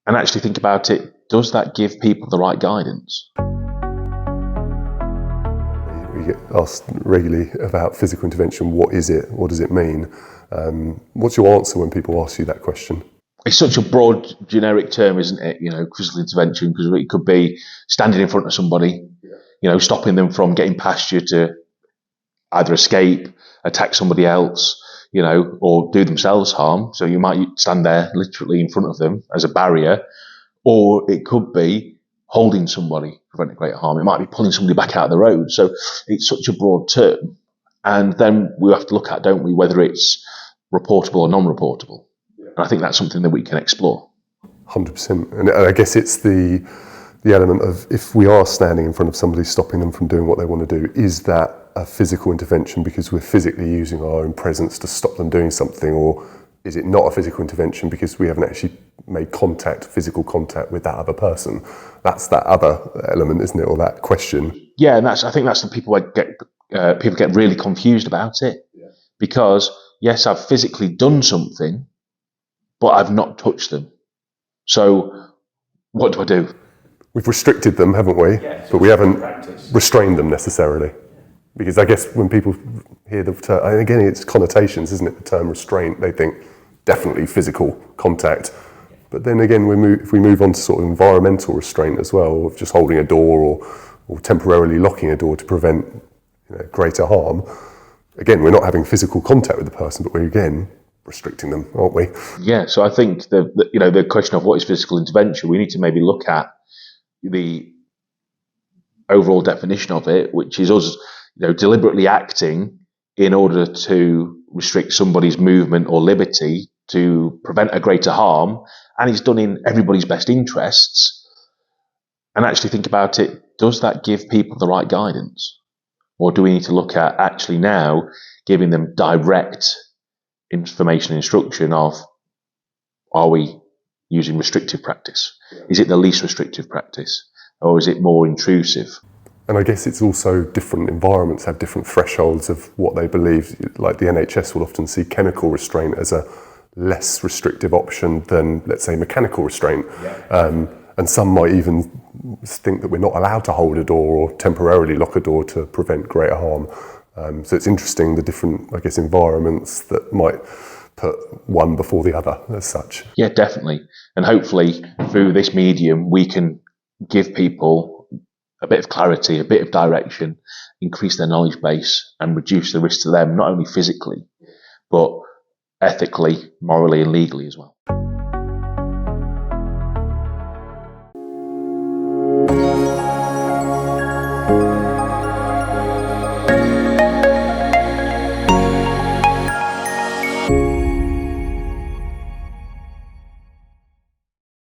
and actually think about it, does that give people the right guidance? We get asked regularly about physical intervention. What is it? What does it mean? What's your answer when people ask you that question? It's such a broad, generic term, isn't it? Physical intervention, because it could be standing in front of somebody, stopping them from getting past you to either escape, attack somebody else, or do themselves harm. So you might stand there literally in front of them as a barrier, or it could be holding somebody, preventing greater harm. It might be pulling somebody back out of the road. So it's such a broad term. And then we have to look at, don't we, whether it's reportable or non-reportable. And I think that's something that we can explore. 100%. And I guess it's the element of, if we are standing in front of somebody, stopping them from doing what they want to do, is that a physical intervention because we're physically using our own presence to stop them doing something, or is it not a physical intervention because we haven't actually made physical contact with that other person? That's that other element, isn't it, or that question? Yeah, and I think that's the people get really confused about it, because yes, I've physically done something, but I've not touched them. So what do I do? We've restricted them, haven't we? Yes, but we haven't restrained them necessarily. Because I guess when people hear the term, and again, it's connotations, isn't it? The term restraint, they think definitely physical contact. But then again, if we move on to sort of environmental restraint as well, of just holding a door or temporarily locking a door to prevent greater harm, again, we're not having physical contact with the person, but we're again restricting them, aren't we? Yeah, so I think the question of what is physical intervention, we need to maybe look at the overall definition of it, which is us deliberately acting in order to restrict somebody's movement or liberty to prevent a greater harm, and it's done in everybody's best interests. And actually think about it, does that give people the right guidance? Or do we need to look at actually now giving them direct information and instruction of, are we using restrictive practice? Is it the least restrictive practice? Or is it more intrusive? And I guess it's also different environments have different thresholds of what they believe. Like the NHS will often see chemical restraint as a less restrictive option than, let's say, mechanical restraint. And some might even think that we're not allowed to hold a door or temporarily lock a door to prevent greater harm. So it's interesting, the different, I guess, environments that might put one before the other as such. Yeah, definitely. And hopefully through this medium, we can give people a bit of clarity, a bit of direction, increase their knowledge base and reduce the risk to them, not only physically, but ethically, morally and legally as well.